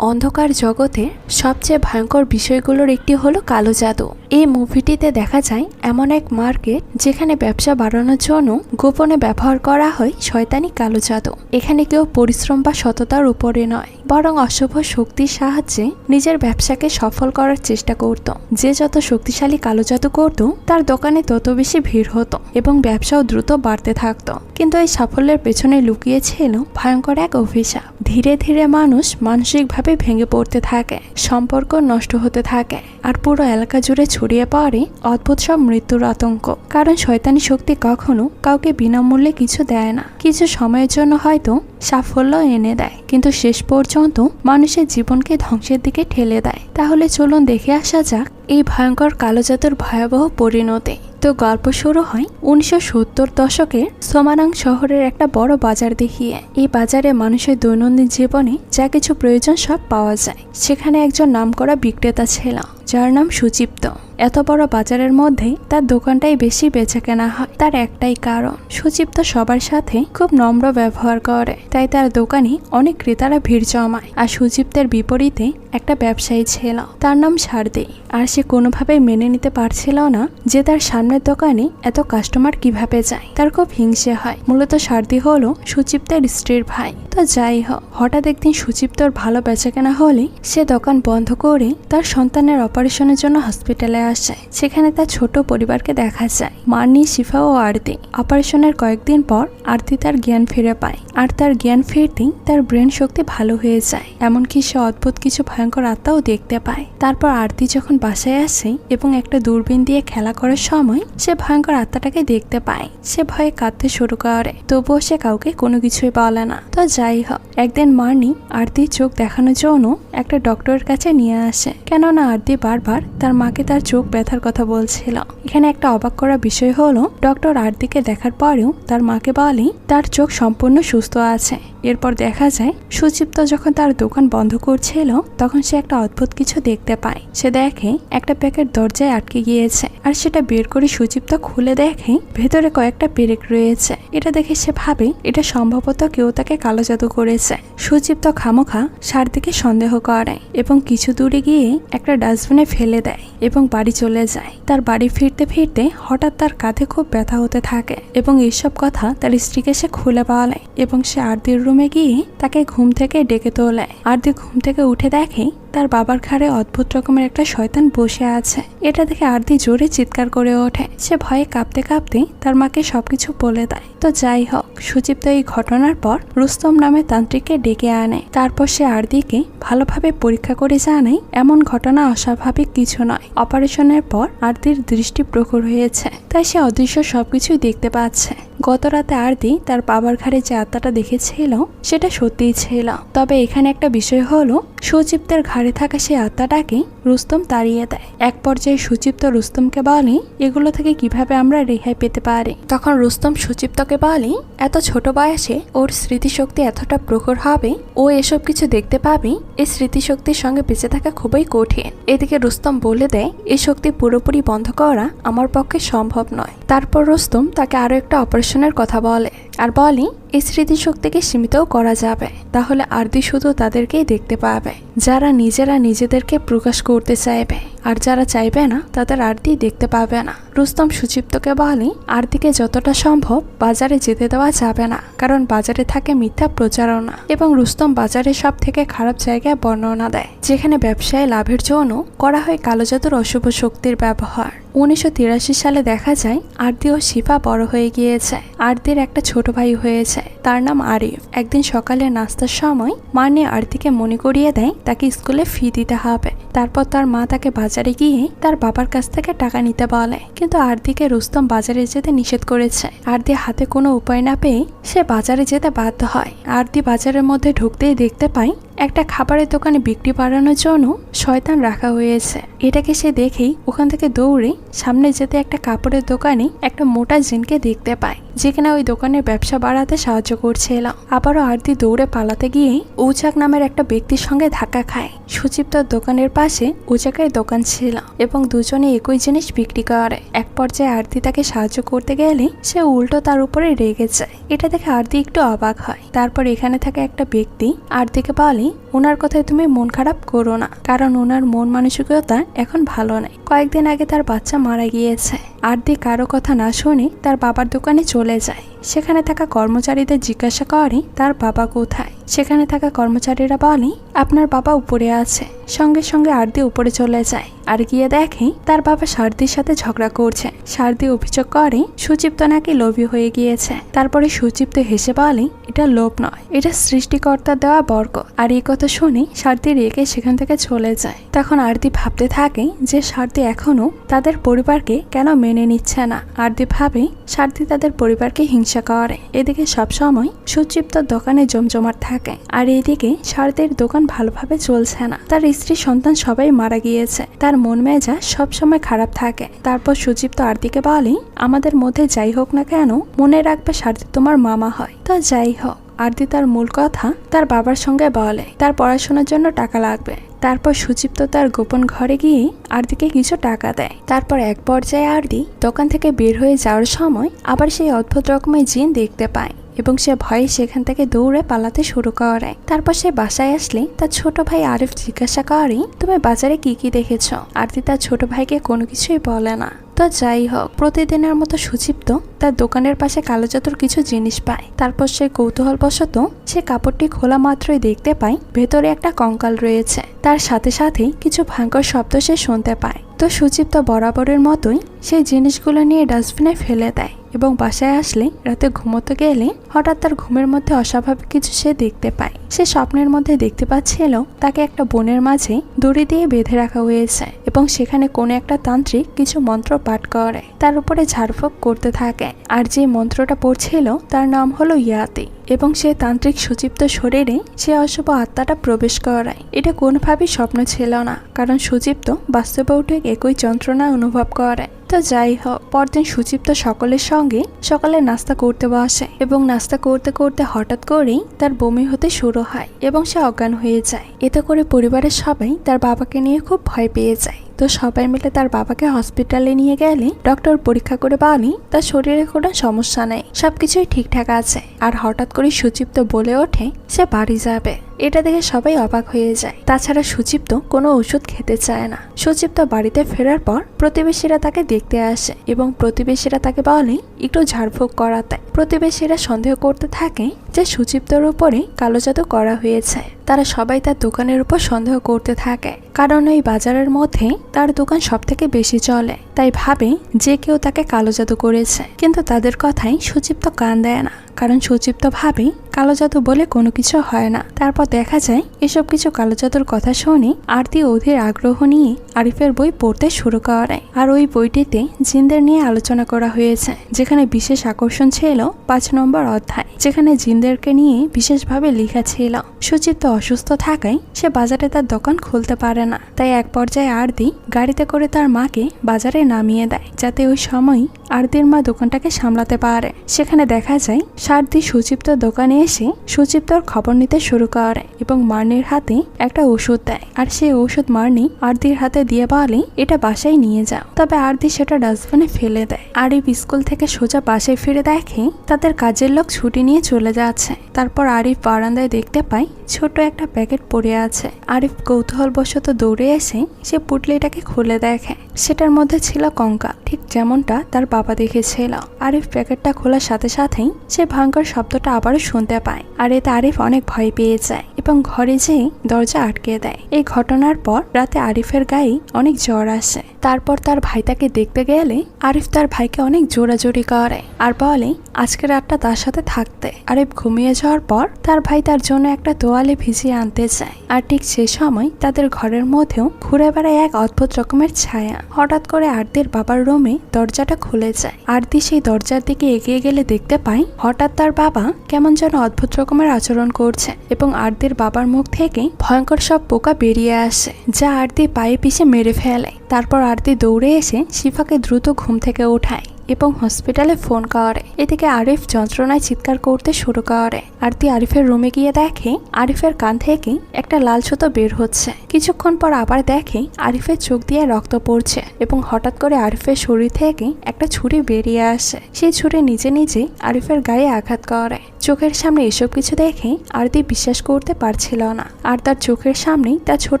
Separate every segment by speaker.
Speaker 1: অন্ধকার জগতের সবচেয়ে ভয়ঙ্কর বিষয়গুলোর একটি হলো কালো জাদু। এই মুভিটিতে দেখা যায় এমন এক মার্কেট যেখানে ব্যবসা বাড়ানোর জন্য গোপনে ব্যবহার করা হয় শয়তানি কালো জাদু। এখানে কেউ পরিশ্রম বা সততার উপরে নয়, বরং অশুভ শক্তির সাহায্যে নিজের ব্যবসাকে সফল করার চেষ্টা করত। যে যত শক্তিশালী কালো জাদু করত, তার দোকানে তত বেশি ভিড় হতো এবং ব্যবসাও দ্রুত বাড়তে থাকত। কিন্তু এই সাফল্যের পেছনে লুকিয়ে ছিল ভয়ঙ্কর এক অভিশাপ। ধীরে ধীরে মানুষ মানসিকভাবে ভেঙে পড়তে থাকে, সম্পর্ক নষ্ট হতে থাকে, আর পুরো এলাকা জুড়ে ছড়িয়ে পড়ে অদ্ভুত সব মৃত্যুর আতঙ্ক। কারণ শয়তানি শক্তি কখনো কাউকে বিনামূল্যে কিছু দেয় না। কিছু সময়ের জন্য হয়তো সাফল্য এনে দেয়, কিন্তু শেষ পর্যন্ত মানুষের জীবনকে ধ্বংসের দিকে ঠেলে দেয়। তাহলে চলুন দেখে আসা যাক এই ভয়ঙ্কর কালো জাদুর ভয়াবহ পরিণতি। তো গল্প শুরু হয় 1970 দশকের সোমানাং শহরের একটা বড় বাজার দেখিয়ে। এই বাজারে মানুষের দৈনন্দিন জীবনে যা কিছু প্রয়োজন সব পাওয়া যায়। সেখানে একজন নামকরা বিক্রেতা ছিল, যার নাম সুচিপ্ত। এত বড় বাজারের মধ্যে তার দোকানটাই বেশি বেচাকেনা হয়। তার একটাই কারণ, সুচিপ্ত সবার সাথে খুব নম্র ব্যবহার করে, তাই তার দোকানে অনেক ক্রেতারা ভিড় জমায়। আর সুচিপ্তের বিপরীতে একটা ব্যবসায়ী ছিল, তার নাম সারদী। আর সে কোনোভাবেই মেনে নিতে পারছিল না যে তার সামনের দোকানে এত কাস্টমার কিভাবে যায়। তার খুব হিংসে হয়। মূলত সারদী হলো সুচিপ্তের স্ত্রীর ভাই। তো যাই হোক, হঠাৎ একদিন সুচিপ্তর ভালো বেচাকেনা হলে সে দোকান বন্ধ করে তার সন্তানের অপারেশনের জন্য হসপিটালে আসে। সেখানে তার ছোট পরিবারকে দেখা যায়, মানি, শিফা ও আরতি। অপারেশনের কয়েকদিন পর আরতি তার জ্ঞান ফিরে পায়, আর তার জ্ঞান ফিরতেই তার ব্রেন শক্তি ভালো হয়ে যায়। এমনকি সে অদ্ভুত কিছু ভয়ঙ্কর আত্মাও দেখতে পায়। তারপর আরতি যখন বাসায় আসে এবং একটা দূরবীন দিয়ে খেলা করার সময় সে ভয়ঙ্কর আত্মাটাকে দেখতে পায়। সে ভয়ে কাঁদতে শুরু করে, তবুও সে কাউকে কোনো কিছুই বলে না। তো যাই হোক, একদিন মানি আরতির চোখ দেখানোর জন্য একটা ডক্টরের কাছে নিয়ে আসে, কেননা আরতি বারবার তার মাকে তার চোখ ব্যথার কথা বলছিল। এখানে একটা অবাক করা বিষয় হলো, ডক্টর আরতিকে দেখার পরেও তার মাকে বলে তার চোখ সম্পূর্ণ সুস্থ আছে। এরপর দেখা যায় সুচিপ্ত যখন তার দোকান বন্ধ করছিল, তখন সে একটা অদ্ভুত কিছু দেখতে পায়। সে দেখে একটা প্যাকেট দরজায় আটকে গিয়েছে, আর সেটা বের করে সুচিপ্ত খুলে দেখে ভেতরে কয়েকটা পেরেক রয়েছে। এটা দেখে সে ভাবে এটা সম্ভবত কেউ তাকে কালো জাদু করেছে। সুচিপ্ত খামোখা সারদিকে সন্দেহ করে এবং কিছু দূরে গিয়ে একটা ডাস্টবিনে ফেলে দেয় এবং বাড়ি চলে যায়। তার বাড়ি ফিরতে ফিরতে হঠাৎ তার কাঁধে খুব ব্যথা হতে থাকে এবং এইসব কথা তার স্ত্রীকে সে খুলে বলে এবং সে আরতির রুমে গিয়ে তাকে ঘুম থেকে ডেকে তোলে। আরতি ঘুম থেকে উঠে দেখে তার বাবার ঘাড়ে অদ্ভুত রকমের একটা শয়তান বসে আছে। এটা দেখে আরতি জোরে চিৎকার করে ওঠে। সে ভয়ে কাঁপতে কাঁপতে তার মাকে সবকিছু বলে দেয়। তো যাই হোক, সুচিপ্ত এই ঘটনার পর রুস্তম নামে তান্ত্রিককে ডেকে আনে। তারপর সে আরতিকে ভালোভাবে পরীক্ষা করে জানায় এমন ঘটনা অস্বাভাবিক কিছু নয়। অপারেশনের পর আরতির দৃষ্টি প্রখর হয়েছে, তাই সে অদৃশ্য সবকিছুই দেখতে পাচ্ছে। গত রাতে আরতি তার বাবার ঘাড়ে যে আত্মাটা দেখেছিল সেটা সত্যিই ছিল। তবে এখানে একটা বিষয় হলো, সুচিপ্তের ঘাড়ে থাকা সেই আত্মাটাকে রুস্তম তাড়িয়ে দেয়। এক পর্যায়ে সুচিপ্ত রুস্তমকে বলে এগুলো থেকে কিভাবে আমরা রেহাই পেতে পারি। তখন রুস্তম সুচিপ্তকে বলে এত ছোট বয়সে ওর স্মৃতিশক্তি এতটা প্রখর হবে, ও এসব কিছু দেখতে পাবে। এই স্মৃতিশক্তির সঙ্গে বেঁচে থাকা খুবই কঠিন। এদিকে রুস্তম বলে দেয় এই শক্তি পুরোপুরি বন্ধ করা আমার পক্ষে সম্ভব নয়। তারপর রুস্তম তাকে আরো একটা অপারেশনের কথা বলে আর বলে এই স্মৃতিশক্তিকে সীমিতও করা যাবে। তাহলে আরতি শুধু তাদেরকেই দেখতে পাবে যারা নিজেরা নিজেদেরকে প্রকাশ করতে চাইবে, আর যারা চাইবে না তাদের আরতি দেখতে পাবে না। রুস্তম সুচিপ্তকে বলে আরতিকে যতটা সম্ভব বাজারে যেতে দেওয়া যাবে না, কারণ বাজারে থাকে মিথ্যা প্রচারণা। এবং রুস্তম বাজারের সব থেকে খারাপ জায়গায় বর্ণনা দেয়, যেখানে ব্যবসায় লাভের জন্য করা হয় কালো জাদুর অশুভ শক্তির ব্যবহার। 1983 সালে দেখা যায় আরতি ও শিফা বড় হয়ে গিয়েছে। আরতির একটা ছোট ভাই হয়েছে, তার নাম আরিফ। একদিন সকালে নাস্তার সময় মানি আরতিকে মনে করিয়ে দেয় তাকে স্কুলে ফি দিতে হবে। তারপর তার মা তাকে বাজারে গিয়ে তার বাবার কাছ থেকে টাকা নিতে বলে, কিন্তু আরতিকে রুস্তম বাজারে যেতে নিষেধ করেছে। আরতি হাতে কোনো উপায় না পেয়ে সে বাজারে যেতে বাধ্য হয়। আরতি বাজারের মধ্যে ঢুকতেই দেখতে পায় একটা খাবারের দোকানে বিক্রি বাড়ানোর জন্য শয়তান রাখা হয়েছে। এটাকে সে দেখেই ওখান থেকে দৌড়ে সামনে যেতে একটা কাপড়ের দোকানে একটা মোটা জিনকে দেখতে পায়। যেখানে ওই দোকানের ব্যবসা বাড়াতে সাহায্য করছিল। আবারও আরতি দৌড়ে পালাতে গিয়ে উজাক নামের একটা ব্যক্তির সঙ্গে ধাক্কা খায়। সুচিপ্তর দোকানের পাশে উজাকের দোকান ছিল এবং দুজনে একই জিনিস বিক্রি করে। এক পর্যায়ে আরতি তাকে সাহায্য করতে গেলে সে উল্টো তার উপরে রেগে যায়। এটা দেখে আরতি একটু অবাক হয়। তারপর এখানে থাকা একটা ব্যক্তি আরতিকে বলে, ওনার কথায় তুমি মন খারাপ করো না, কারণ ওনার মন মানসিকতা এখন ভালো নেই। কয়েকদিন আগে তার বাচ্চা মারা গিয়েছে। আরতি কারো কথা না শুনে তার বাবার দোকানে চলে যায়। সেখানে থাকা কর্মচারীদের জিজ্ঞাসা করে তার বাবা কোথায়। সেখানে থাকা কর্মচারীরা বলে, আপনার বাবা উপরে আছে। সঙ্গে সঙ্গে আরতি উপরে চলে যায় আর গিয়ে দেখে তার বাবা সারদির সাথে ঝগড়া করছে। সারদি অভিযোগ করে সুচিপ্ত নাকি লোভী হয়ে গিয়েছে। তারপরে সুচিপ্ত হেসে বলে, এটা লোভ নয়, এটা সৃষ্টিকর্তার দেওয়া বরকত। আর এই কথা শুনে সারদি রেগে সেখান থেকে চলে যায়। তখন আরতি ভাবতে থাকে যে সারদি এখনো তাদের পরিবারকে কেন মেনে নিচ্ছে না। আরতি ভাবে সারদি তাদের পরিবারকে হিংসা করে। এদিকে সবসময় সুচিপ্তর দোকানে জমজমাট থাকে আর এদিকে সারদির দোকান ভালোভাবে চলছে না। তার স্ত্রী সন্তান সবাই মারা গিয়েছে। তার মন মেজাজ সবসময় খারাপ থাকে। তারপর সুচিপ্ত আরতিকে বলে, আমাদের মধ্যে যাই হোক না কেন, মনে রাখবে সারদি তোমার মামা হয়। তো যাই হোক, আরতি তার মূল কথা তার বাবার সঙ্গে বলে তার পড়াশোনার জন্য টাকা লাগবে। তারপর সুচিপ্ত তার গোপন ঘরে গিয়ে আরতিকে কিছু টাকা দেয়। তারপর এক পর্যায়ে আরতি দোকান থেকে বের হয়ে যাওয়ার সময় আবার সেই অদ্ভুত রকমের জিন দেখতে পায় এবং সে ভয়ে সেখান থেকে দৌড়ে পালাতে শুরু করে। তারপর সে বাসায় আসলে তার ছোট ভাই আরিফ জিজ্ঞাসা করে, তুমি বাজারে কি কি দেখেছ? আরতি তার ছোট ভাইকে কোনো কিছুই বলে না। তো যাই হোক, প্রতিদিনের মতো সুচিপ্ত তার দোকানের পাশে কালো জাদুর কিছু জিনিস পায়। তারপর সে কৌতূহলবশত সে কাপড়টি খোলা মাত্রই দেখতে পায় ভেতরে একটা কঙ্কাল রয়েছে। তার সাথে সাথেই কিছু ভয়ঙ্কর শব্দ সে শুনতে পায়। তো সুচিপ্ত বরাবরের মতোই সেই জিনিসগুলো নিয়ে ডাস্টবিনে ফেলে দেয় এবং বাসায় আসলে রাতে ঘুমোতে গেলে হঠাৎ তার ঘুমের মধ্যে অস্বাভাবিক কিছু সে দেখতে পায়। সে স্বপ্নের মধ্যে দেখতে পাচ্ছিল তাকে একটা বনের মাঝে দড়ি দিয়ে বেঁধে রাখা হয়েছে এবং সেখানে কোনো একটা তান্ত্রিক কিছু মন্ত্র পাঠ করে, তার উপরে ঝাড়ফুঁক করতে থাকে। আর যে মন্ত্রটা পড়ছিল তার নাম হলো ইয়াতি এবং সে তান্ত্রিক সুচিপ্ত শরীরে সে অশুভ আত্মাটা প্রবেশ করায়। এটা কোনোভাবেই স্বপ্ন ছিল না, কারণ সুচিপ্ত বাস্তবেও ঠিক একই যন্ত্রণা অনুভব করে। তো যাই হোক, পরদিন সুচিপ্ত সকলের সঙ্গে সকালে নাস্তা করতে বসে এবং নাস্তা করতে করতে হঠাৎ করেই তার বমি হতে শুরু হয় এবং সে অজ্ঞান হয়ে যায়। এতে করে পরিবারের সবাই তার বাবাকে নিয়ে খুব ভয় পেয়ে যায়। তো সবাই মিলে তার বাবাকে হসপিটালে নিয়ে গেলে ডক্টর পরীক্ষা করে বলে তার শরীরে কোনো সমস্যা নেই, সবকিছুই ঠিকঠাক আছে। আর হঠাৎ করে সুচিপ্ত বলে ওঠে সে বাড়ি যাবে। এটা দেখে সবাই অবাক হয়ে যায়। তাছাড়া সুচিপ্ত কোনো ওষুধ খেতে চায় না। সুচিপ্ত বাড়িতে ফেরার পর প্রতিবেশীরা তাকে দেখতে আসে এবং প্রতিবেশীরা তাকে বলে একটু ঝাড়ফুঁক করাতে। প্রতিবেশীরা সন্দেহ করতে থাকে যে সুচিপ্তর উপরে কালো জাদু করা হয়েছে। তারা সবাই তার দোকানের উপর সন্দেহ করতে থাকে, কারণ ওই বাজারের মধ্যে তার দোকান সব থেকে বেশি চলে। তাই ভাবে যে কেউ তাকে কালো জাদু করেছে, কিন্তু তাদের কথাই সুচিপ্ত কান দেয় না, কারণ সুচিপ্ত ভাবে কালো জাদু বলে কোনো কিছু হয় না। তারপর দেখা যায় এসব কিছু কালো জাদুর কথা শুনে আরতি অধীর আগ্রহ নিয়ে আরিফের বই পড়তে শুরু করে। আর ওই বইটিতে জিনদের নিয়ে আলোচনা করা হয়েছে, যেখানে বিশেষ আকর্ষণ ছিল 5 নম্বর অধ্যায়, যেখানে জিনদেরকে নিয়ে বিশেষভাবে লেখা ছিল। সুচিপ্ত অসুস্থ থাকায় সে বাজারে তার দোকান খুলতে পারে না। তাই এক পর্যায়ে আরতি গাড়িতে করে তার মাকে বাজারে নামিয়ে দেয়, যাতে ওই সময় আরতির মা দোকানটাকে সামলাতে পারে। সেখানে দেখা যায় সারদি সুচিপ্তর দোকানে এসে সুচিপ্তর খবর নিতে শুরু করে এবং মার্নির হাতে একটা ওষুধ দেয়। আর সেই ওষুধ মার্নি আরতির হাতে দিয়ে বলে এটা বাসায় নিয়ে যাও। তবে আরতি সেটা ডাস্টবিনে ফেলে দেয়। আরিফ স্কুল থেকে সোজা বাসায় ফিরে দেখে তাদের কাজের লোক ছুটি নিয়ে চলে যাচ্ছে। তারপর আরিফ বারান্দায় দেখতে পায় ছোট একটা প্যাকেট পড়ে আছে। আরিফ কৌতূহলবশত দৌড়ে এসে সে পুটলিটাকে খুলে দেখে। সেটার মধ্যে ছিল কঙ্কাল, ঠিক যেমনটা তার বাবা দেখেছিল। আরিফ প্যাকেটটা খোলার সাথে সাথেই সে ভয়ঙ্কর শব্দটা আবারও শুনতে পায়। আর এতে আরিফ অনেক ভয় পেয়ে যায় এবং ঘরে যেয়ে দরজা আটকে দেয়। এই ঘটনার পর রাতে আরিফের গায়ে অনেক জ্বর আসে। তারপর তার ভাই তাকে দেখতে গেলে আরিফ তার ভাইকে অনেক জোরাজোরি করে আর বলে আজকে রাতটা তার সাথে থাকতে। আরিফ ঘুমিয়ে যাওয়ার পর তার ভাই তার জন্য একটা তোয়ালে ভিজিয়ে আনতে চায়। আর ঠিক সে সময় তাদের ঘরের মধ্যেও ঘুরে বেড়ায় এক অদ্ভুত রকমের ছায়া। হঠাৎ করে আরতির বাবার রুমে দরজাটা খুলে যায়। আরতি সেই দরজার দিকে এগিয়ে গেলে দেখতে পায় হঠাৎ তার বাবা কেমন যেন অদ্ভুত রকমের আচরণ করছে এবং আরতির বাবার মুখ থেকে ভয়ঙ্কর সব পোকা বেরিয়ে আসে, যা আরতি পায়ে পিষে মেরে ফেলে। তারপর আরতি দৌড়ে এসে শিফাকে দ্রুত ঘুম থেকে ওঠায় এবং হসপিটালে ফোন করে। এদিকে আরিফ যন্ত্রণায় চিৎকার করতে শুরু করে। আরতি আরিফের রুমে গিয়ে দেখে আরিফের কান থেকে একটা লাল সুতো বের হচ্ছে। কিছুক্ষণ পর আবার দেখে আরিফের চোখ দিয়ে রক্ত পড়ছে এবং হঠাৎ করে আরিফের শরীর থেকে একটা ছুরি বেরিয়ে আসে। সেই ছুরি নিজে নিজে আরিফের গায়ে আঘাত করে। চোখের সামনে এসব কিছু দেখে আরতি বিশ্বাস করতে পারছিল না, আর তার চোখের সামনেই তার ছোট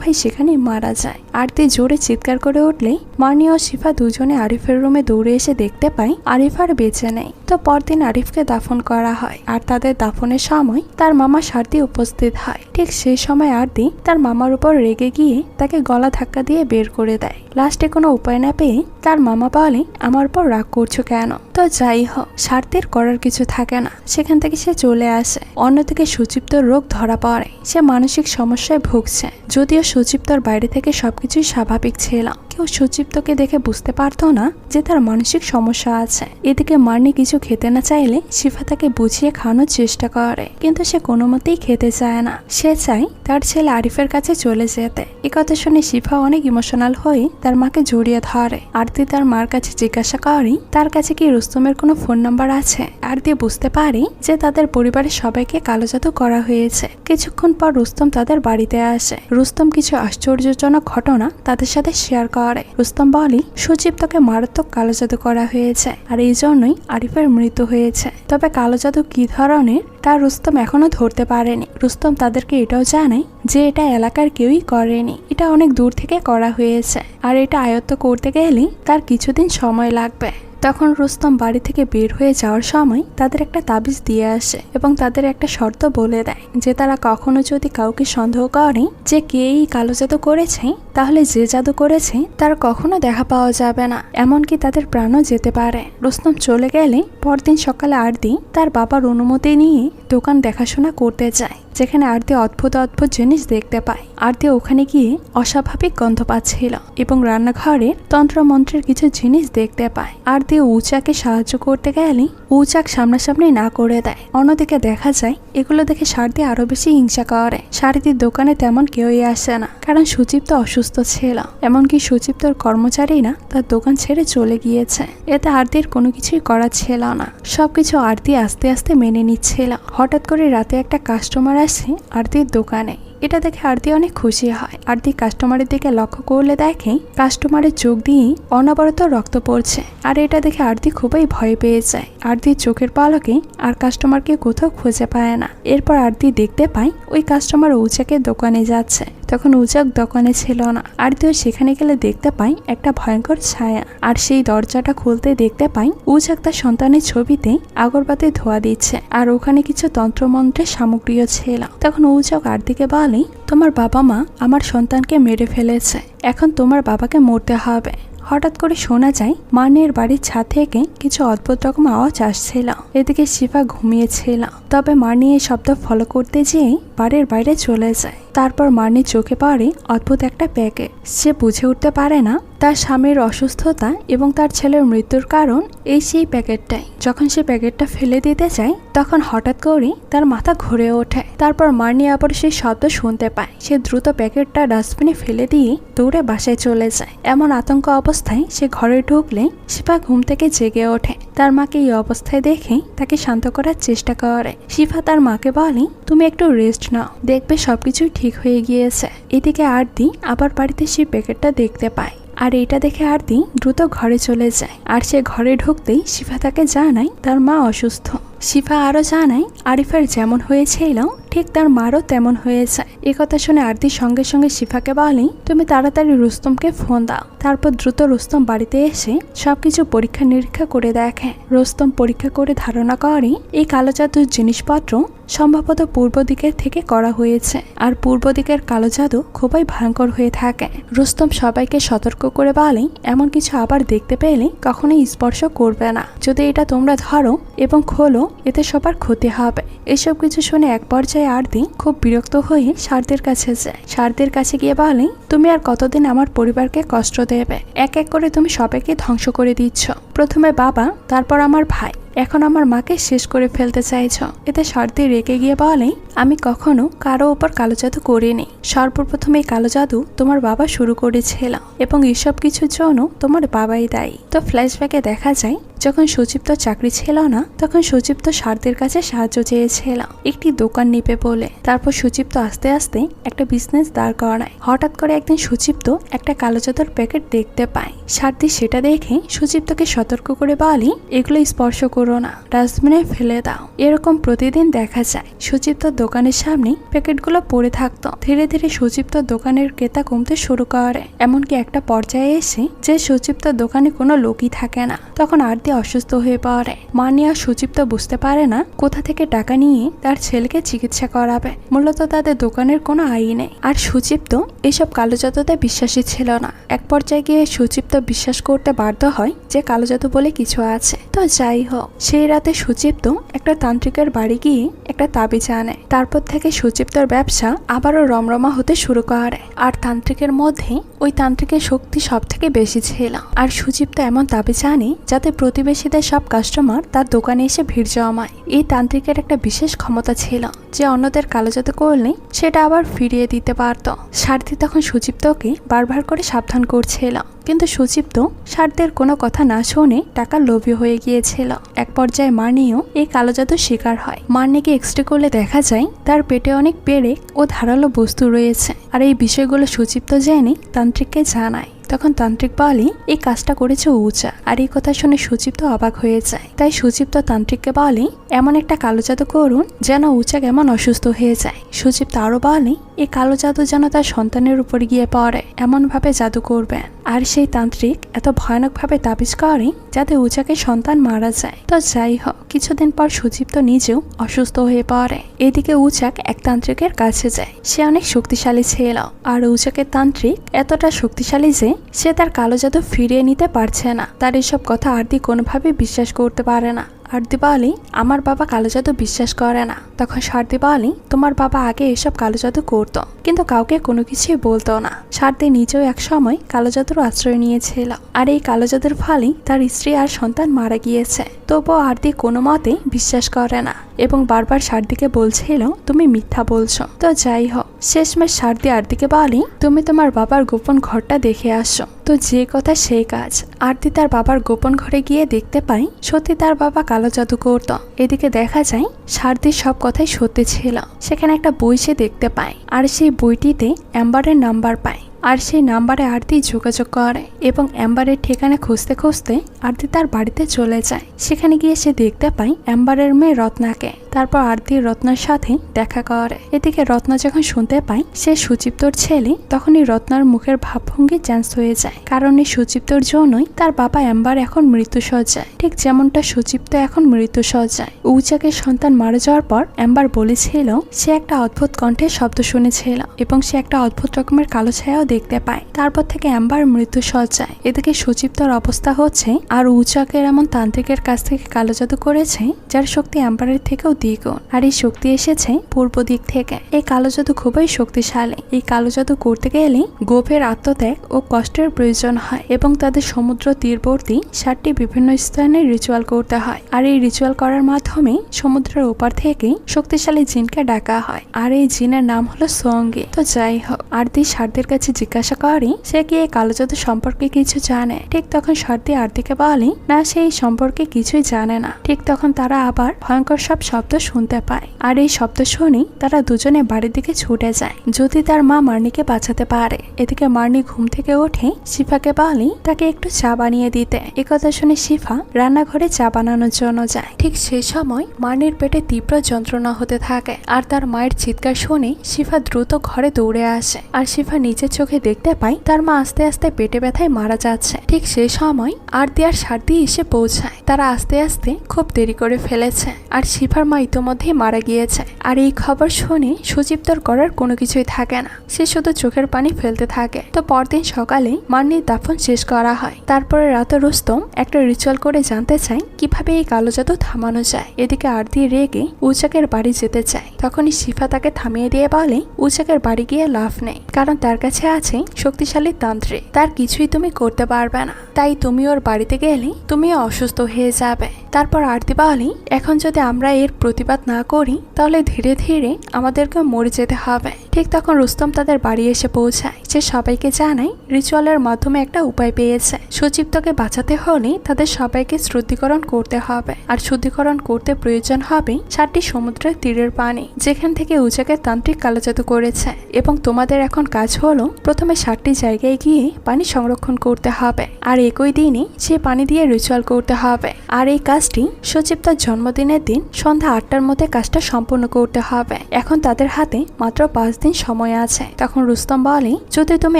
Speaker 1: ভাই সেখানে মারা যায়। আরতি জোরে চিৎকার করে উঠলে মানি ও শিফা দুজনে আরিফের রুমে দৌড়ে এসে দেখতে পায় আরিফ আর বেঁচে নেই। তো পরদিন আরিফকে দাফন করা হয়, আর তাদের দাফনের সময় তার মামা সারদি উপস্থিত হয়। ঠিক সেই সময় আরতি তার মামার উপর রেগে গিয়ে তাকে গলা ধাক্কা দিয়ে বের করে দেয়। লাস্টে কোনো উপায় না পেয়ে তার মামা বলে, আমার উপর রাগ করছো কেন? তো যাই হোক, সারদির করার কিছু থাকে না, সেখান থেকে সে চলে আসে। অন্যদিকে সুচিপ্তর রোগ ধরা পড়ে, সে মানসিক সমস্যায় ভুগছে। যদিও সুচিপ্তর বাইরে থেকে সবকিছুই স্বাভাবিক ছিল, কেউ সুচিপ্তকে দেখে বুঝতে পারতো না যে তার মানসিক সমস্যা আছে। এদিকে মার্নি কিছু খেতে না চাইলে শিফা তাকে বুঝিয়ে খাওয়ানোর চেষ্টা করে, কিন্তু সে কোনো মতেই খেতে চায় না। সে চায় তার ছেলে আরিফের কাছে চলে যেতে। এ কথা শুনে শিফা অনেক ইমোশনাল হয়ে তার মাকে জড়িয়ে ধরে। আরতি তার মার কাছে জিজ্ঞাসা করে তার কাছে কি রুস্তমের কোনো ফোন নাম্বার আছে। আরতি বুঝতে পারে যে তাদের পরিবারের সবাইকে কালো জাদু করা হয়েছে। কিছুক্ষণ পর রুস্তম তাদের বাড়িতে আসে। রুস্তম কিছু আশ্চর্যজনক ঘটনা তাদের সাথে শেয়ার করে। রুস্তম বলে সুচিপ্তকে মারাত্মক কালো জাদু করা হয়েছে, আর এই জন্যই আরিফের মৃত্যু হয়েছে। তবে কালো জাদু কি ধরনের তা রুস্তম এখনো ধরতে পারেনি। রুস্তম তাদেরকে এটাও জানায় যে এটা এলাকার কেউই করেনি, এটা অনেক দূর থেকে করা হয়েছে, আর এটা আয়ত্ত করতে গেলে তার কিছুদিন সময় লাগবে। তখন রুস্তম বাড়ি থেকে বের হয়ে যাওয়ার সময় তাদের একটা তাবিজ দিয়ে আসে এবং তাদের একটা শর্ত বলে দেয় যে তারা কখনো যদি কাউকে সন্দেহ করে যে কে এই কালো জাদু করেছে, তাহলে যে জাদু করেছে তার কখনো দেখা পাওয়া যাবে না, এমনকি তাদের প্রাণও যেতে পারে। রুস্তম চলে গেলে পরদিন সকালে আরতি তার বাবার অনুমতি নিয়ে দোকান দেখাশোনা করতে যায়, যেখানে আরতি অদ্ভুত অদ্ভুত জিনিস দেখতে পায়। আরতি ওখানে গিয়ে অস্বাভাবিক গন্ধ পাচ্ছিল এবং রান্নাঘরের তন্ত্রমন্ত্রের কিছু জিনিস দেখতে পায়। আরতি উচাকে সাহায্য করতে গেলে উচাক সামনাসামনি না করে দেয়। অন্যদিকে দেখা যায় এগুলো দেখে সারদি আরো বেশি হিংসা করে। সারদির দোকানে তেমন কেউই আসে না, কারণ সুচিপ্ত অসুস্থ ছিল। এমনকি সুচিপ্তর কর্মচারীরা তার দোকান ছেড়ে চলে গিয়েছে। এতে আরতির কোনো কিছুই করার ছিল না, সবকিছু আরতি আস্তে আস্তে মেনে নিচ্ছিল। হঠাৎ করে রাতে একটা কাস্টমার আসে আরতির দোকানে। এটা দেখে আরতি অনেক খুশি হয়। আরতি কাস্টমারের দিকে লক্ষ্য করলে দেখে কাস্টমারের চোখ দিয়ে অনবরত রক্ত পড়ছে, আর এটা দেখে আরতি খুবই ভয় পেয়ে যায়। আরতির চোখের পলকে আর কাস্টমারকে কোথাও খুঁজে পায় না। এরপর আরতি দেখতে পায় ওই কাস্টমার উচাকের দোকানে যাচ্ছে। তখন উচাক দোকানে ছিল না। আরতিও সেখানে গেলে দেখতে পায় একটা ভয়ঙ্কর ছায়া, আর সেই দরজাটা খুলতে দেখতে পায় উচাক তার সন্তানের ছবিতে আগরবাতি ধোয়া দিচ্ছে, আর ওখানে কিছু তন্ত্রমন্ত্রের সামগ্রীও ছিল। তখন উচাক আরতিকে বলে, তোমার বাবা মা আমার সন্তানকে মেরে ফেলেছে, এখন তোমার বাবাকে মরতে হবে। হঠাৎ করে শোনা যায় মানির বাড়ির ছাদ থেকে কিছু অদ্ভুত রকম আওয়াজ আসছিল। এদিকে শিফা ঘুমিয়েছিল, তবে মানি এই শব্দ ফলো করতে যেয়ে বাড়ির বাইরে চলে যায়। তারপর মানির চোখে পড়ে অদ্ভুত একটা প্যাকেট। সে বুঝে উঠতে পারে না তার স্বামীর অসুস্থতা এবং তার ছেলের মৃত্যুর কারণ এই সেই প্যাকেটটাই। যখন সে প্যাকেটটা ফেলে দিতে চায় তখন হঠাৎ করে তার মাথা ঘুরে ওঠে। তারপর মার্নি আবার সেই শব্দ শুনতে পায়। সে দ্রুত প্যাকেটটা ডাস্টবিনে ফেলে দিয়ে দৌড়ে বাসায় চলে যায়। এমন আতঙ্ক অবস্থায় সে ঘরে ঢুকলে শিফা ঘুম থেকে জেগে ওঠে। তার মাকে এই অবস্থায় দেখে তাকে শান্ত করার চেষ্টা করে। শিফা তার মাকে বলে, তুমি একটু রেস্ট নাও, দেখবে সবকিছুই ঠিক হয়ে গিয়েছে। এদিকে আরতি আবার বাড়িতে সেই প্যাকেটটা দেখতে পায়, আর এটা দেখে আরতি দ্রুত ঘরে চলে যায়। আর সে ঘরে ঢুকতেই শিফা তাকে জানায় তার মা অসুস্থ। শিফা আরো জানায় আরিফের যেমন হয়েছিল ঠিক তার মারও তেমন হয়েছে। একথা শুনে আরতি সঙ্গে সঙ্গে শিফাকে বলে, তুমি তাড়াতাড়ি রুস্তমকে ফোন দাও। তারপর দ্রুত রুস্তম বাড়িতে এসে সবকিছু পরীক্ষা নিরীক্ষা করে দেখে। রুস্তম পরীক্ষা করে ধারণা করে এই কালো জাদুর জিনিসপত্র সম্ভবত পূর্ব দিকের থেকে করা হয়েছে, আর পূর্ব দিকের কালো জাদু খুবই ভয়ঙ্কর হয়ে থাকে। রুস্তম সবাইকে সতর্ক করে বলে, এমন কিছু আবার দেখতে পেলে কখনোই স্পর্শ করবে না। যদি এটা তোমরা ধরো এবং খোলো এতে সবার ক্ষতি হবে। এসব কিছু শুনে এক পর্যায়ে আরতি খুব বিরক্ত হয়ে সারদের কাছে যায়। সারদের কাছে গিয়ে বলে, তুমি আর কতদিন আমার পরিবারকে কষ্ট দেবে? এক এক করে তুমি সবাইকে ধ্বংস করে দিচ্ছ। প্রথমে বাবা, তারপর আমার ভাই, এখন আমার মাকে শেষ করে ফেলতে চাইছ। এতে সারদি রেগে গিয়ে বলে, আমি কখনো কারো ওপর কালো জাদু করিনি। সর্বপ্রথম এই কালো জাদু তোমার বাবা শুরু করেছিল এবং এসব কিছুর জন্য তোমার বাবাই দায়ী। তো ফ্ল্যাশব্যাকে দেখা যায় যখন সুচিপ্ত চাকরি ছিল না তখন সুচিপ্ত সারদের কাছে সাহায্য চেয়েছিল একটি দোকান নিবে বলে। তারপর সুচিপ্ত আস্তে আস্তে একটা বিজনেস দাঁড় করায়। হঠাৎ করে একদিন সুচিপ্ত একটা কালো জাদুর প্যাকেট দেখতে পায়। সারদি সেটা দেখে সুচিপ্তকে সতর্ক করে বলে, এগুলো স্পর্শ করো না, ডাস্টবিনে ফেলে দাও। এরকম প্রতিদিন দেখা যায়। সুচিপ্তর দোকানের সামনে প্যাকেটগুলো পড়ে থাকতো। ধীরে ধীরে সুচিপ্তর দোকানের ক্রেতা কমতে শুরু করে। এমনকি একটা পর্যায়ে এসে যে সুচিপ্তর দোকানে কোনো লোকই থাকে না। তখন আরতি অসুস্থ হয়ে পড়ে। মানি আর সুচিপ্ত বুঝতে পারে না কোথা থেকে টাকা নিয়ে তার ছেলেকে চিকিৎসা করাবে। মূলত তাদের দোকানের কোনো আয় নেই। আর সুচিপ্ত এসব কালো জাদুতে বিশ্বাসী ছিল না। এক পর্যায়ে গিয়ে সুচিপ্ত বিশ্বাস করতে বাধ্য হয় যে কালো জাদু বলে কিছু আছে। তো যাই হোক, সেই রাতে সুচিপ্ত একটা তান্ত্রিকের বাড়ি গিয়ে একটা তাবিজ আনে। তারপর থেকে সুচিপ্তর ব্যবসা আবারও রমরমা হতে শুরু করে। আর তান্ত্রিকের মধ্যে ওই তান্ত্রিকের শক্তি সব থেকে বেশি ছিল। আর সুচিপ্ত এমন তাবিজ আনে যাতে প্রতিবেশীদের সব কাস্টমার তার দোকানে এসে ভিড় জমায়। এই তান্ত্রিকের একটা বিশেষ ক্ষমতা ছিল যে অন্যদের কালো জাদু করলে সেটা আবার ফিরিয়ে দিতে পারত। সারথি তখন সুচিপ্তকে বারবার করে সাবধান করছিল, কিন্তু সুচিপ্ত সারদের কোনো কথা না শুনে টাকার লোভী হয়ে গিয়েছিল। এক পর্যায়ে মার্নিও এই কালো জাদুর শিকার হয়। মার্নিকে এক্সরে করলে দেখা যায় তার পেটে অনেক পেরেক ও ধারালো বস্তু রয়েছে। আর এই বিষয়গুলো সুচিপ্ত জেনে তান্ত্রিককে জানায়। তখন তান্ত্রিক বলে, এই কাজটা করেছে উচা। আর এই কথা শুনে সুচিপ্ত অবাক হয়ে যায়। তাই সুচিপ্ত তান্ত্রিককে বলে, এমন একটা কালো জাদু করুন যেন উচা কেমন অসুস্থ হয়ে যায়। সুচিপ্ত আরো বলে, এই কালো জাদু যেন তার সন্তানের উপর গিয়ে পড়ে, এমন ভাবে জাদু করবেন। আর সেই তান্ত্রিক এত ভয়ানক ভাবে তাবিজ করে যাতে উচাকে সন্তান মারা যায়। তো যাই হোক, কিছুদিন পর সুচিপ্ত নিজেও অসুস্থ হয়ে পড়ে। এদিকে উচাক এক তান্ত্রিকের কাছে যায়। সে অনেক শক্তিশালী ছিল। আর উচাকের তান্ত্রিক এতটা শক্তিশালী যে সে তার কালো জাদু ফিরিয়ে নিতে পারছে না। তার এসব কথা আরতি কোনোভাবে বিশ্বাস করতে পারে না। আরতি বলে, আমার বাবা কালো জাদু বিশ্বাস করে না। তখন সারদি বলে, তোমার বাবা আগে এসব কালো জাদু করতো কিন্তু কাউকে কোনো কিছুই বলতো না। সারদি নিজেও এক সময় কালো জাদুর আশ্রয় নিয়েছিল। আর এই কালো জাদুর ফলে তার স্ত্রী আর সন্তান মারা গিয়েছে। তবুও আরতি কোনো মতে বিশ্বাস করে না এবং বারবার সারদিকে বলছিল, তুমি মিথ্যা বলছো। তো যাই হোক, শেষমেশ সারদি আরতিকে বলে, তুমি তোমার বাবার গোপন ঘরটা দেখে আসো। তো যে কথা সেই কাজ। আরতি তার বাবার গোপন ঘরে গিয়ে দেখতে পায় সত্যি তার বাবা কালো জাদু করত। এদিকে দেখা যায় সারদির সব কথাই সত্যি ছিল। সেখানে একটা বই সে দেখতে পায়। আর সেই বইটিতে অ্যাম্বারের নাম্বার পায়। আর সেই নাম্বারে আরতি যোগাযোগ করে এবং অ্যাম্বারের ঠিকানা খুঁজতে খুঁজতে আরতি তার বাড়িতে চলে যায়। সেখানে গিয়ে সে দেখতে পায় অ্যাম্বারের মেয়ে রত্নাকে। তারপর আরতি রত্নার সাথে দেখা করে। এদিকে রত্না যখন শুনতে পায় সে সুচিপ্তর ছেলে, তখনই রত্নার মুখের ভাবভঙ্গি চেঞ্জ হয়ে যায়। কারণ এই সুচিপ্তর জন্যই তার বাবা অ্যাম্বার এখন মৃত্যুশয্যায়, ঠিক যেমনটা সুচিপ্ত এখন মৃত্যুশয্যায়। উচাকে সন্তান মারা যাওয়ার পর অ্যাম্বার বলেছিল সে একটা অদ্ভুত কণ্ঠের শব্দ শুনেছিল এবং সে একটা অদ্ভুত রকমের কালো ছায়াও দেখতে পায়। তারপর থেকে অ্যাম্বার মৃত্যুশয্যায়। এদিকে সুচিপ্তর অবস্থা হচ্ছে আর উচাকের এমন তান্ত্রিকের কাছ থেকে কালো জাদু করেছে যার শক্তি অ্যাম্বারের থেকেও দ্বিগুণ। আর এই শক্তি এসেছে পূর্ব দিক থেকে। এই কালো জাদু খুবই শক্তিশালী। এই কালো জাদু করতে গেলে গভীর আত্মত্যাগ ও কষ্টের প্রয়োজন হয় এবং তাদের সমুদ্র তীরবর্তী 7টি বিভিন্ন স্থানে রিচুয়াল করতে হয়। আর এই রিচুয়াল করার মাধ্যমে সমুদ্রের ওপার থেকে শক্তিশালী জিনকে ডাকা হয়। আর এই জিনের নাম হলো সঙ্গী। তো যাই হোক, আরতি সারদের কাছে জিজ্ঞাসা করে সে কি এই কালো জাদু সম্পর্কে কিছু জানে। ঠিক তখন সারদি আরতিকে বলে, না, সে এই সম্পর্কে কিছুই জানে না। ঠিক তখন তারা আবার ভয়ঙ্কর সব শব্দ শুনতে পায়। আর এই শব্দ শুনে তারা দুজনে বাড়ির দিকে ছুটে যায় যদি তার মা মার্নিকে বাঁচাতে পারে। এদিকে মার্নি ঘুম থেকে উঠে শিফাকে বলে তাকে একটু চা বানিয়ে দিতে। একথা শুনে শিফা রান্নাঘরে চা বানানোর জন্য যায়। ঠিক সেই সময় মার্নির পেটে তীব্র যন্ত্রণা হতে থাকে। আর তার মায়ের চিৎকার শুনে শিফা দ্রুত ঘরে দৌড়ে আসে। আর শিফা নিজের চোখে দেখতে পায় তার মা আস্তে আস্তে পেটে ব্যথায় মারা যাচ্ছে। ঠিক সেই সময় আরতি আর সারদি এসে পৌঁছায়। তারা আস্তে আস্তে খুব দেরি করে ফেলেছে আর শিফার মা ইতোমধ্যেই মারা গিয়েছে। আর এই খবর শুনে সুচিপ্তর করার কোনো কিছুই থাকে না। সে শুধু চোখের পানি ফেলতে থাকে। তো পরদিন সকালে মার্নির দাফন শেষ করা হয়। তারপরে রাতে রুস্তম একটা রিচুয়াল করে জানতে চায় কিভাবে এই কালো জাদু থামানো যায়। এদিকে আরতি রেগে উচাকের বাড়ি যেতে চায়। তখনই শিফা তাকে থামিয়ে দিয়ে বলে, উচাকের বাড়ি গিয়ে লাভ নেই, কারণ তার কাছে আছে শক্তিশালী তান্ত্রিক। তার কিছুই তুমি করতে পারবে না। তাই তুমি ওর বাড়িতে গেলে তুমিও অসুস্থ হয়ে যাবে। তারপর আরতি বলে, এখন যদি আমরা এর প্রতিবাদ না করি তাহলে ধীরে ধীরে আমাদেরকে মরে যেতে হবে। ঠিক তখন রুস্তম তাদের বাড়ি এসে পৌঁছায়। সে সবাইকে জানায় রিচুয়ালের মাধ্যমে একটা উপায় পেয়েছে। সুচিপ্তকে বাঁচাতে হলে তাদের সবাইকে শুদ্ধিকরণ করতে হবে, আর শুদ্ধিকরণ করতে প্রয়োজন হবে 7টি সমুদ্রের তীরের পানি, যেখান থেকে উজাকের তান্ত্রিক কালোজাদু করেছে। এবং তোমাদের এখন কাজ হলো প্রথমে 7টি জায়গায় গিয়ে পানি সংরক্ষণ করতে হবে, আর একই দিনে সে পানি দিয়ে রিচুয়াল করতে হবে। আর এই কাজটি সুচিপ্তার জন্মদিনের দিন সন্ধ্যা 8টার মধ্যে কাজটা সম্পূর্ণ করতে হবে। এখন তাদের হাতে মাত্র 5 দিন সময় আছে। তখন রুস্তম বলে, যদি তুমি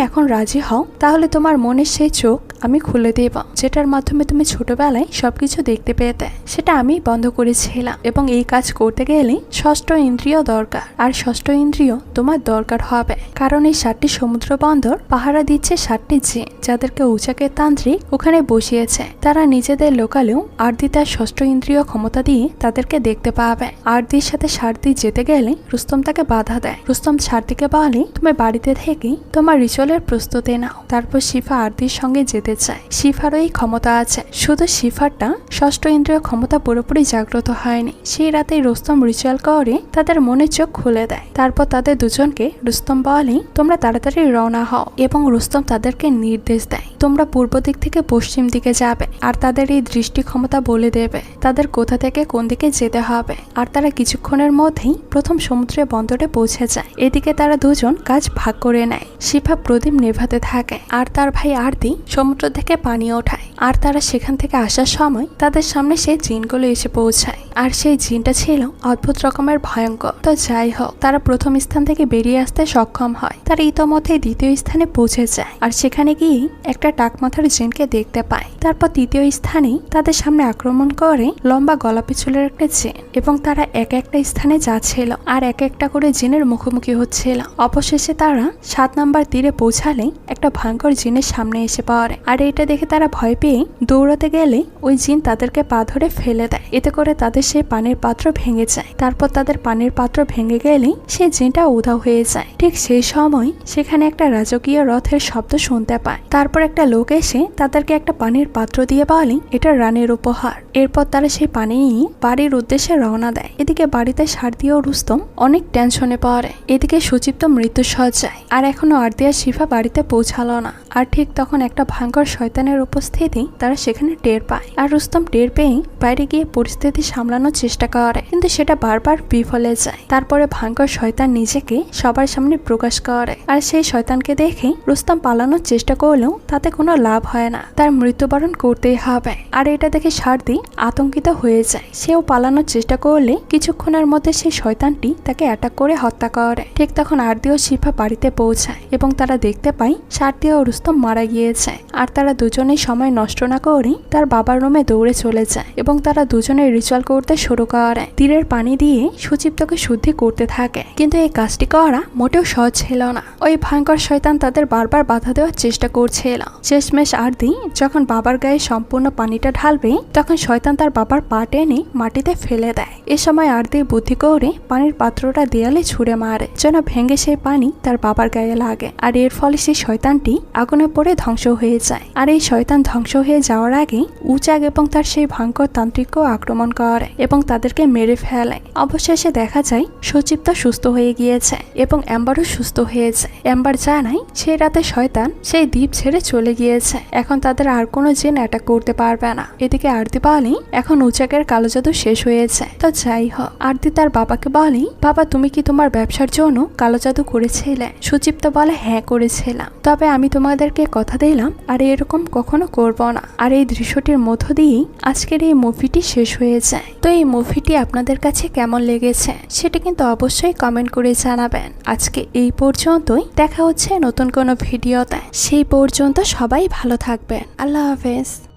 Speaker 1: এখন রাজি হও তাহলে তোমার মনের সেই চোখ আমি খুলে দেব, যেটার মাধ্যমে তুমি ছোটবেলায় সবকিছু দেখতে পেতে, সেটা আমি বন্ধ করেছিলাম। এবং এই কাজ করতে গেলে 6ষ্ঠ ইন্দ্রিয় দরকার, আর 6ষ্ঠ ইন্দ্রিয় তোমার দরকার হবে, কারণ এই 7টি সমুদ্র বন্দর পাহারা দিচ্ছে 7টি জিন, যাদেরকে উজাকের তান্ত্রিক ওখানে বসিয়েছে। তারা নিজেদের লোকালেও আরতি তার 6ষ্ঠ ইন্দ্রিয় ক্ষমতা দিয়ে তাদেরকে দেখতে পাবে। আরতির সাথে সারদি যেতে গেলে রুস্তম তাকে বাধা দেয়। রুস্তম সারদিকে বলে, তুমি বাড়িতে থেকে তোমার রিচুয়ালের প্রস্তুতি নাও। তারপর শিফা আরতির সঙ্গে যেতে চায়। শিফারও এই ক্ষমতা আছে, শুধু শিফারটা 6ষ্ঠ ইন্দ্রিয় ক্ষমতা পুরোপুরি জাগ্রত হয়নি। সেই রাতেই রুস্তম রিচুয়াল করে তাদের মনের চোখ খুলে দেয়। তারপর তাদের দুজনকে রুস্তম বলে, তোমরা তাড়াতাড়ি রওনা হও। এবং রুস্তম তাদেরকে নির্দেশ দেয়, তোমরা পূর্ব দিক থেকে পশ্চিম দিকে যাবে, আর তাদের এই দৃষ্টি ক্ষমতা বলে দেবে তাদের কোথা থেকে কোন দিকে যেতে হবে। আর তারা কিছুক্ষণের মধ্যেই প্রথম সমুদ্রের বন্দরে পৌঁছে যায়। এদিকে তারা দুজন কাজ ভাগ করে নেয়। শিফা প্রদীপ নেভাতে থাকে, আর তার ভাই আরতি সমুদ্র থেকে পানি ওঠায়। আর তারা সেখান থেকে আসার সময় তাদের সামনে সেই জিনগুলো এসে পৌঁছায়, আর সেই জিনটা ছিল অদ্ভুত রকমের ভয়ঙ্কর। তো যাই হোক, তারা প্রথম স্থান থেকে বেরিয়ে আসতে সক্ষম হয়। তারা ইতোমধ্যে দ্বিতীয় স্থানে পৌঁছে যায়, আর সেখানে গিয়ে একটা টাকমাথার জিনকে দেখতে পায়। তারপর তৃতীয় স্থানে তাদের সামনে আক্রমণ করে লম্বা গলাপি চুলের একটা জিন, এবং তারা এক একটা স্থানে যাচ্ছিল আর এক একটা করে জিনের মুখোমুখি হচ্ছিল। অবশেষে তারা 7 নম্বর তীরে পৌঁছালে একটা ভয়ঙ্কর জিনের সামনে এসে পড়ে। আর এটা দেখে তারা ভয় পেয়ে দৌড়াতে গেলে ওই জিন তাদেরকে পা ধরে ফেলে দেয়। এতে করে তাদের সেই পানির পাত্র ভেঙে যায়। তারপর তাদের পানির পাত্র ভেঙে গেলে সেই জিনটা উধাও হয়ে যায়। ঠিক সেই সময় সেখানে একটা রাজকীয় রথের শব্দ শুনতে পায়। তারপর একটা লোক এসে তাদেরকে একটা পানির পাত্র দিয়ে বলে, এটা রানীর উপহার। এরপর তারা সেই পানি নিয়ে বাড়ির উদ্দেশ্যে রওনা দেয়। এদিকে বাড়িতে সারদি ও রুস্তম অনেক টেনশনে পড়ে। এদিকে সুচিপ্ত মৃত্যু সজ্জায়, আর এখনো আরতি আর শিফা বাড়িতে পৌঁছালো না। আর ঠিক তখন একটা ভয়ঙ্কর শয়তানের উপস্থিতি তারা সেখানে টের পায়। আর রুস্তম টের পেয়ে বাইরে গিয়ে পরিস্থিতি সামলানোর চেষ্টা করে, কিন্তু সেটা বারবার বিফলে যায়। তারপরে ভয়ঙ্কর শয়তান নিজেকে সবার সামনে প্রকাশ করে, আর সেই শয়তানকে দেখে রুস্তম পালানোর চেষ্টা করলেও তাতে কোনো লাভ হয় না। তার মৃত্যুবরণ করতেই হবে। আর এটা দেখে সারদি আতঙ্কিত হয়ে যায়। সেও পালানোর চেষ্টা করলে কিছুক্ষণের মধ্যে সেই শয়তানটি তাকে অ্যাটাক করে হত্যা করে। ঠিক তখন আরতি ও শিফা বাড়িতে পৌঁছায়, এবং তারা দেখতে পায় সারদি ও রুস্তম মারা গিয়েছে। আর তারা দুজনেই সময় নষ্ট না করে তার বাবার রুমে দৌড়ে চলে যায়, এবং তারা দুজনে রিচুয়াল করতে শুরু করে। তীরের পানি দিয়ে সুচিপ্তকে শুদ্ধি করতে থাকে, কিন্তু এই কাজটি করা মোটেও সহজ ছিল না। ওই ভয়ঙ্কর শয়তান তাদের বারবার বাধা দেওয়ার চেষ্টা করছিল। শেষমেশ আরতি যখন বাবার গায়ে সম্পূর্ণ পানিটা ঢালবে, তখন শয়তান তার বাবার পা টেনে মাটিতে ফেলে দেয়। এ সময় আরতি বুদ্ধি করে পানির পাত্রটা দেয়ালে ছুঁড়ে মারে, যেন ভেঙে সেই পানি তার বাবার গায়ে লাগে। আর এর ফলে সেই শয়তানটি আগুনে পড়ে ধ্বংস হয়ে যায়। আর এই শয়তান ধ্বংস হয়ে যাওয়ার আগে উজাক এবং তার সেই ভয়ঙ্কর তান্ত্রিককেও আক্রমণ করে এবং তাদেরকে মেরে ফেলে। অবশেষে দেখা যায় সুচিপ্ত সুস্থ হয়ে গিয়েছে, এবং অ্যাম্বারও সুস্থ হয়েছে। অ্যাম্বার জানায় সেই রাতে শয়তান সেই দ্বীপ ছেড়ে চলে গিয়েছে। এখন তাদের আর কোনো জিন অ্যাটাক করতে পারবে না। এদিকে আরতি বলে, এখন উজাকের কালো জাদু শেষ হয়েছে। তো যাই হোক, আরতি তার বাবাকে বলে, বাবা তুমি কি তোমার ব্যবসার জন্য কালো জাদু করেছিলে? সুচিপ্ত বলে, হ্যাঁ করেছিলাম, তবে আমি তোমাদেরকে কথা দিলাম আর এরকম কখনো করব না। আর এই দৃশ্যটির মধ্য দিয়েই আজকের এই মুভিটি শেষ হয়ে যায়। তো এই মুভিটি আপনাদের কাছে কেমন লেগেছে সেটা কিন্তু অবশ্যই কমেন্ট করে জানাবেন। আজকে এই পর্যন্তই, দেখা হচ্ছে নতুন কোনো ভিডিওতে। সেই পর্যন্ত সবাই ভালো থাকবেন। আল্লাহ হাফেজ।